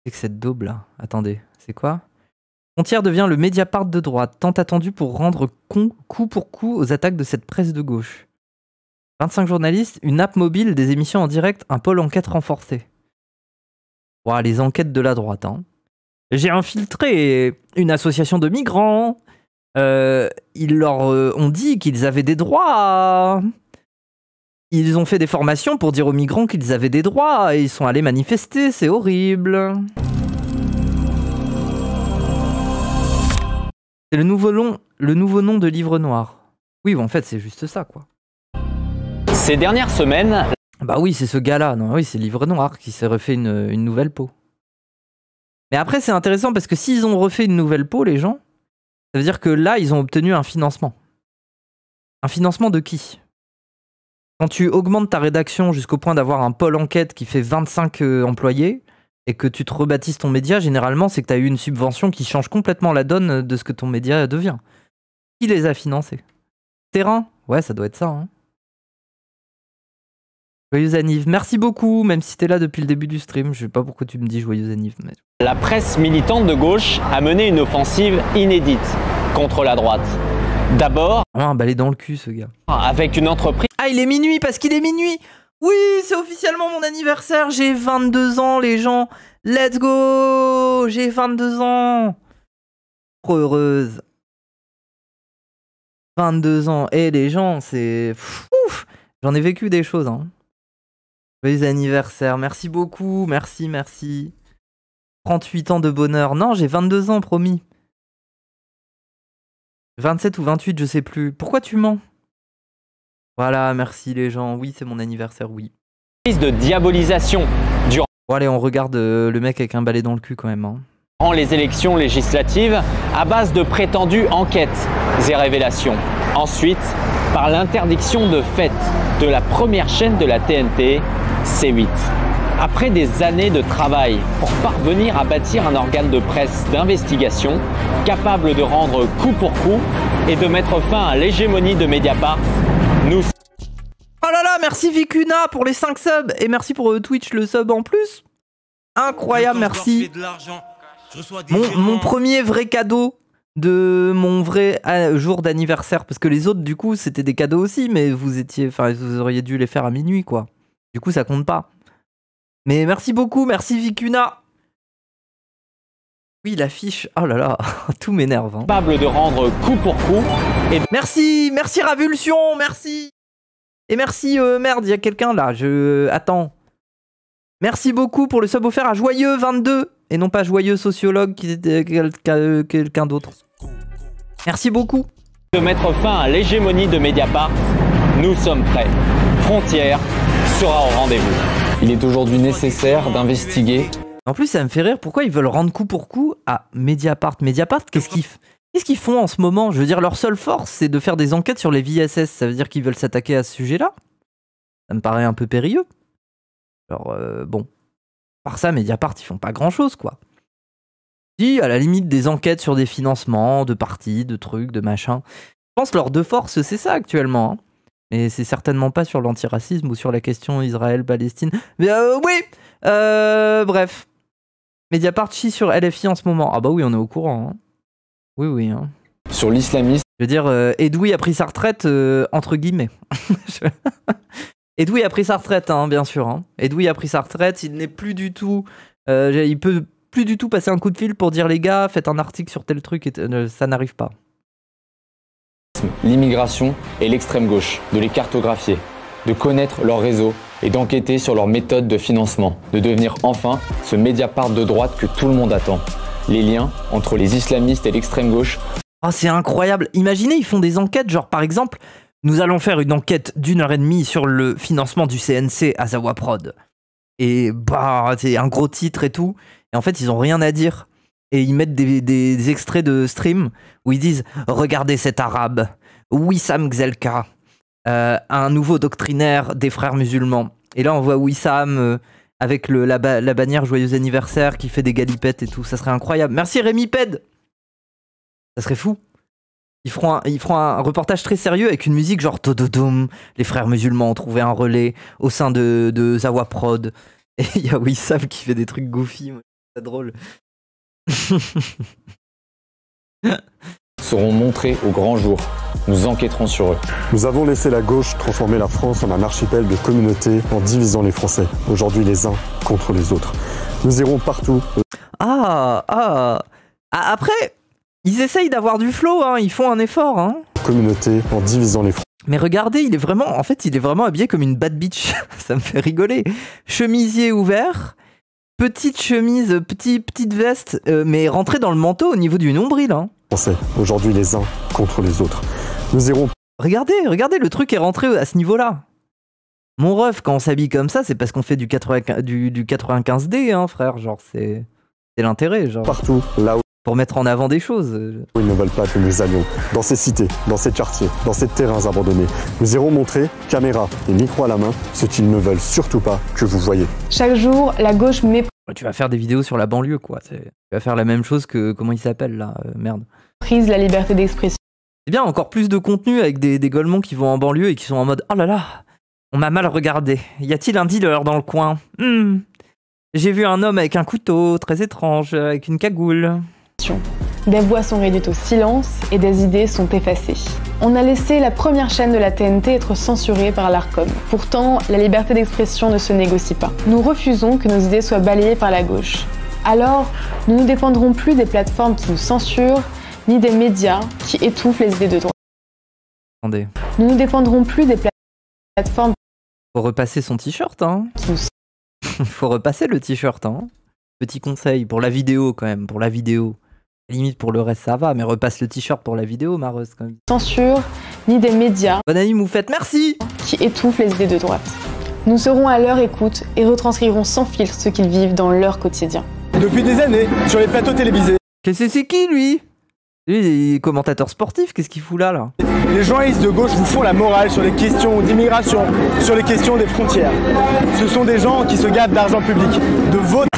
C'est que cette daube là. Attendez, c'est quoi? Frontière devient le Mediapart de droite, tant attendu pour rendre coup pour coup aux attaques de cette presse de gauche. 25 journalistes, une app mobile, des émissions en direct, un pôle enquête renforcé. Ouah, les enquêtes de la droite. Hein. J'ai infiltré une association de migrants. Ils leur ont dit qu'ils avaient des droits. Ils ont fait des formations pour dire aux migrants qu'ils avaient des droits. Et ils sont allés manifester, c'est horrible. C'est le nouveau nom de Livre Noir. Oui, en fait, c'est juste ça, quoi. Ces dernières semaines... Bah oui, c'est ce gars-là. Non, oui, c'est Livre Noir qui s'est refait une nouvelle peau. Mais après, c'est intéressant parce que s'ils ont refait une nouvelle peau, les gens, ça veut dire que là, ils ont obtenu un financement. Un financement de qui? Quand tu augmentes ta rédaction jusqu'au point d'avoir un pôle enquête qui fait 25 employés et que tu te rebaptises ton média, généralement, c'est que tu as eu une subvention qui change complètement la donne de ce que ton média devient. Qui les a financés? Terrain? Ouais, ça doit être ça. Hein. Joyeux anniv. Merci beaucoup, même si t'es là depuis le début du stream. Je sais pas pourquoi tu me dis joyeux anniv. Mais... La presse militante de gauche a mené une offensive inédite contre la droite. D'abord... un balai dans le cul, ce gars. Avec une entreprise... Ah, il est minuit parce qu'il est minuit. Oui, c'est officiellement mon anniversaire. J'ai 22 ans, les gens. Let's go. J'ai 22 ans. Trop heureuse. 22 ans. Et les gens, c'est... J'en ai vécu des choses, hein. Joyeux anniversaire. Merci beaucoup. Merci, merci. 38 ans de bonheur. Non, j'ai 22 ans, promis. 27 ou 28, je sais plus. Pourquoi tu mens? Voilà, merci les gens. Oui, c'est mon anniversaire, oui. De diabolisation durant... Bon, allez, on regarde le mec avec un balai dans le cul quand même. Hein. Les élections législatives à base de prétendues enquêtes et révélations. Ensuite, par l'interdiction de fait de la première chaîne de la TNT, C8. Après des années de travail pour parvenir à bâtir un organe de presse d'investigation capable de rendre coup pour coup et de mettre fin à l'hégémonie de Mediapart, nous... Oh là là, merci Vicuna pour les 5 subs et merci pour Twitch le sub en plus. Incroyable, merci. Mon premier vrai cadeau de mon vrai jour d'anniversaire, parce que les autres du coup c'était des cadeaux aussi, mais vous auriez dû les faire à minuit quoi. Du coup ça compte pas. Mais merci beaucoup, merci Vicuna. Oui, l'affiche, oh là là, tout m'énerve. Hein. Capable de rendre coup pour coup. Et... Merci Ravulsion, merci. Et merci, merde, il y a quelqu'un là, attends. Merci beaucoup pour le sub offert à Joyeux 22 et non pas Joyeux Sociologue qui était quelqu'un d'autre. Merci beaucoup. De mettre fin à l'hégémonie de Mediapart, nous sommes prêts. Frontière sera au rendez-vous. Il est aujourd'hui nécessaire d'investiguer. En plus, ça me fait rire, pourquoi ils veulent rendre coup pour coup à Mediapart? Mediapart, qu'est-ce qu'ils font en ce moment? Je veux dire, leur seule force, c'est de faire des enquêtes sur les VSS. Ça veut dire qu'ils veulent s'attaquer à ce sujet-là? Ça me paraît un peu périlleux. Alors, bon. Par ça, Mediapart, ils font pas grand-chose, quoi. Si, à la limite, des enquêtes sur des financements, de partis, de trucs, de machins. Je pense que leur deux forces, c'est ça, actuellement. Hein. Mais c'est certainement pas sur l'antiracisme ou sur la question Israël-Palestine. Mais oui bref. Mediapart chie sur LFI en ce moment. Ah bah oui, on est au courant. Hein. Oui, oui. Hein. Sur l'islamisme. Je veux dire, Edoui a pris sa retraite, entre guillemets. Edoui a pris sa retraite, hein, bien sûr. Hein. Edoui a pris sa retraite, il n'est plus du tout... il peut plus du tout passer un coup de fil pour dire les gars, faites un article sur tel truc, et ça n'arrive pas. L'immigration et l'extrême gauche, de les cartographier, de connaître leur réseau et d'enquêter sur leurs méthodes de financement, de devenir enfin ce Mediapart de droite que tout le monde attend. Les liens entre les islamistes et l'extrême gauche. Oh, c'est incroyable. Imaginez, ils font des enquêtes, genre par exemple, nous allons faire une enquête d'1h30 sur le financement du CNC à Zawa Prod. Et bah, c'est un gros titre et tout. Et en fait, ils ont rien à dire. Et ils mettent des extraits de stream où ils disent « Regardez cet arabe, Wissam Gzelka, un nouveau doctrinaire des frères musulmans. » Et là, on voit Wissam avec la bannière « Joyeux anniversaire » qui fait des galipettes et tout. Ça serait incroyable. Merci Rémi Ped. Ça serait fou. Ils feront un reportage très sérieux avec une musique genre « Tododoum, les frères musulmans ont trouvé un relais au sein de Zawa Prod. » Et il y a Wissam qui fait des trucs goofy. C'est drôle. Seront montrés au grand jour. Nous enquêterons sur eux. Nous avons laissé la gauche transformer la France en un archipel de communautés en divisant les Français. Aujourd'hui, les uns contre les autres. Nous irons partout. Après, ils essayent d'avoir du flow, hein. Ils font un effort, hein. Communautés en divisant les Français. Mais regardez, il est vraiment habillé comme une bad bitch. Ça me fait rigoler. Chemisier ouvert, petite chemise, petite veste, mais rentrée dans le manteau au niveau du nombril, hein. Français. Aujourd'hui, les uns contre les autres. Nous irons. Regardez, le truc est rentré à ce niveau-là. Mon ref, quand on s'habille comme ça, c'est parce qu'on fait du 95D, hein, frère. Genre, c'est l'intérêt, genre. Partout, là où Pour mettre en avant des choses. ils ne veulent pas que nous allions. Dans ces cités, dans ces quartiers, dans ces terrains abandonnés. Nous irons montrer, caméra et micro à la main, ce qu'ils ne veulent surtout pas que vous voyez. Chaque jour, la gauche méprise Tu vas faire des vidéos sur la banlieue, quoi. Tu vas faire la même chose que... Comment il s'appelle, là merde. la liberté d'expression. C'est bien, encore plus de contenu avec des golemons qui vont en banlieue et qui sont en mode « Oh là là, on m'a mal regardé. Y a-t-il un dealer dans le coin J'ai vu un homme avec un couteau, très étrange, avec une cagoule. » Des voix sont réduites au silence et des idées sont effacées. On a laissé la première chaîne de la TNT être censurée par l'Arcom. Pourtant, la liberté d'expression ne se négocie pas. Nous refusons que nos idées soient balayées par la gauche. Alors, nous ne dépendrons plus des plateformes qui nous censurent, ni des médias qui étouffent les idées de droite. Attendez. Nous ne dépendrons plus des plateformes Faut repasser son t-shirt, hein. qui nous Faut repasser le t-shirt, hein. Petit conseil, pour la vidéo, quand même, pour la vidéo. Limite, pour le reste, ça va, mais repasse le t-shirt pour la vidéo, Mareuse, quand même. censurent, ni des médias Bonne année, Moufette, merci. qui étouffent les idées de droite. Nous serons à leur écoute et retranscrirons sans filtre ce qu'ils vivent dans leur quotidien. Depuis des années, sur les plateaux télévisés, C'est qui, lui? Lui, il est commentateur sportif, qu'est-ce qu'il fout là les journalistes de gauche vous font la morale sur les questions d'immigration, sur les questions des frontières. Ce sont des gens qui se gavent d'argent public, de votre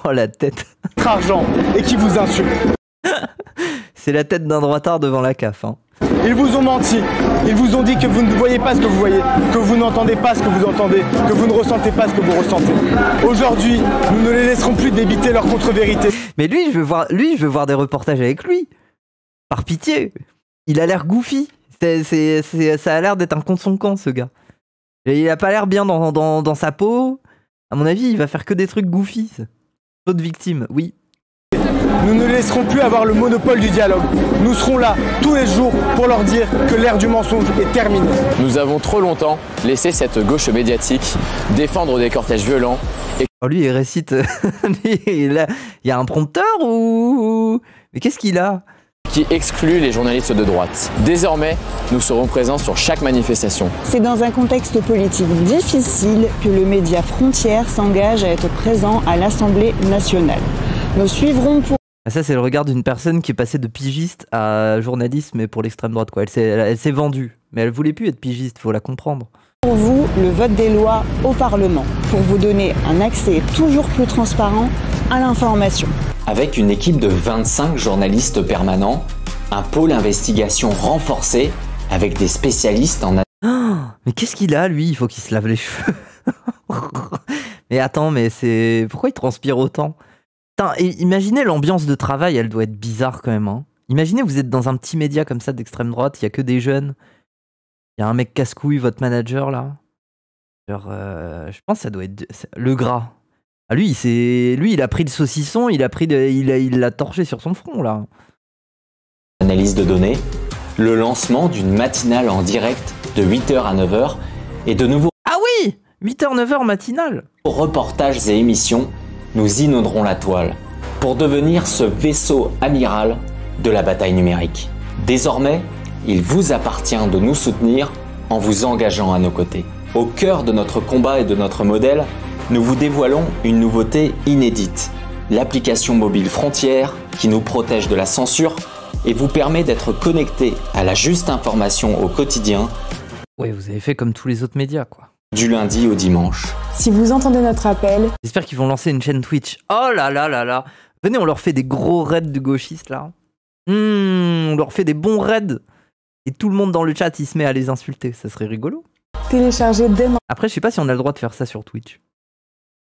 Oh, la tête. argent, et qui vous insultent. C'est la tête d'un droitard devant la CAF, hein. Ils vous ont menti, ils vous ont dit que vous ne voyez pas ce que vous voyez, que vous n'entendez pas ce que vous entendez, que vous ne ressentez pas ce que vous ressentez. Aujourd'hui, nous ne les laisserons plus débiter leur contre-vérité. Mais lui, je veux voir des reportages avec lui. Par pitié. Il a l'air goofy. Ça a l'air d'être un con de son camp, ce gars. Et il a pas l'air bien dans sa peau. À mon avis, il va faire que des trucs goofy. D'autres victimes, oui. Nous ne laisserons plus avoir le monopole du dialogue. Nous serons là tous les jours pour leur dire que l'ère du mensonge est terminée. Nous avons trop longtemps laissé cette gauche médiatique défendre des cortèges violents et Oh, lui, il récite. Il y a un prompteur ou... Mais qu'est-ce qu'il a? qui exclut les journalistes de droite. Désormais, nous serons présents sur chaque manifestation. C'est dans un contexte politique difficile que le média Frontières s'engage à être présent à l'Assemblée nationale. Nous suivrons pour Ah, ça, c'est le regard d'une personne qui est passée de pigiste à journaliste, mais pour l'extrême droite, quoi. Elle s'est vendue, mais elle voulait plus être pigiste, faut la comprendre. vous le vote des lois au Parlement, pour vous donner un accès toujours plus transparent à l'information. Avec une équipe de 25 journalistes permanents, un pôle investigation renforcé avec des spécialistes en Oh, mais qu'est-ce qu'il a, lui? Il faut qu'il se lave les cheveux. Mais attends, mais c'est... Pourquoi il transpire autant? Putain, imaginez l'ambiance de travail, elle doit être bizarre quand même, hein. Imaginez, vous êtes dans un petit média comme ça d'extrême droite, il y a que des jeunes. Il y a un mec casse-couille, votre manager, là. Genre, je pense que ça doit être... Le gras. Ah, lui, il a pris le saucisson, il l'a torché sur son front, là. analyse de données, le lancement d'une matinale en direct de 8h à 9h et de nouveaux Ah oui, 8h, 9h matinale. reportages et émissions, nous inonderons la toile pour devenir ce vaisseau amiral de la bataille numérique. Désormais, il vous appartient de nous soutenir en vous engageant à nos côtés. Au cœur de notre combat et de notre modèle, nous vous dévoilons une nouveauté inédite. L'application mobile Frontières qui nous protège de la censure et vous permet d'être connecté à la juste information au quotidien Ouais, vous avez fait comme tous les autres médias, quoi. du lundi au dimanche. Si vous entendez notre appel, J'espère qu'ils vont lancer une chaîne Twitch. Oh là là là là. Venez, on leur fait des gros raids de gauchistes, là. On leur fait des bons raids. Et tout le monde dans le chat, il se met à les insulter. Ça serait rigolo. téléchargez dès Après, je sais pas si on a le droit de faire ça sur Twitch.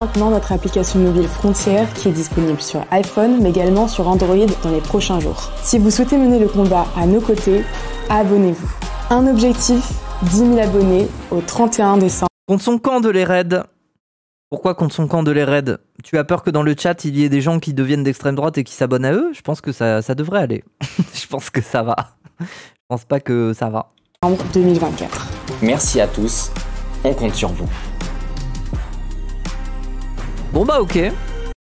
Maintenant notre application mobile Frontières qui est disponible sur iPhone mais également sur Android dans les prochains jours. Si vous souhaitez mener le combat à nos côtés, abonnez-vous. Un objectif, 10 000 abonnés au 31 décembre. Contre son camp de les raids. Pourquoi contre son camp de les raids? Tu as peur que dans le chat il y ait des gens qui deviennent d'extrême droite et qui s'abonnent à eux? Je pense que ça devrait aller. Je pense que ça va. Je pense pas que ça va. 2024. Merci à tous, on compte sur vous. Bon bah ok,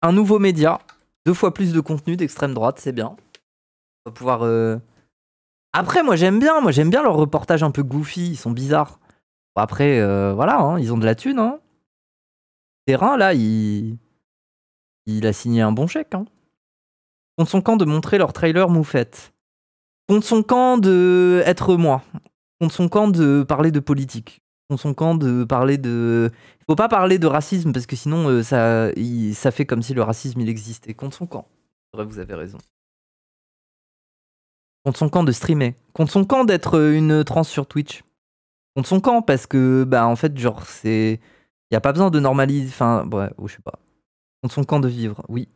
un nouveau média, 2 fois plus de contenu d'extrême droite, c'est bien. On va pouvoir... Après moi j'aime bien leurs reportages un peu goofy, ils sont bizarres. Bon, après voilà, hein, ils ont de la thune. Hein. Terrain là, il a signé un bon chèque. Hein. Contre son camp de montrer leur trailer moufette. Contre son camp de être moi. Contre son camp de parler de politique. Contre son camp de parler de... Il faut pas parler de racisme parce que sinon ça fait comme si le racisme il existait. Contre son camp. C'est vrai, vous avez raison. Contre son camp de streamer. Contre son camp d'être une trans sur Twitch. Contre son camp parce que, bah en fait, genre, c'est... Il n'y a pas besoin de normaliser... Enfin, bref, je sais pas. Contre son camp de vivre, oui.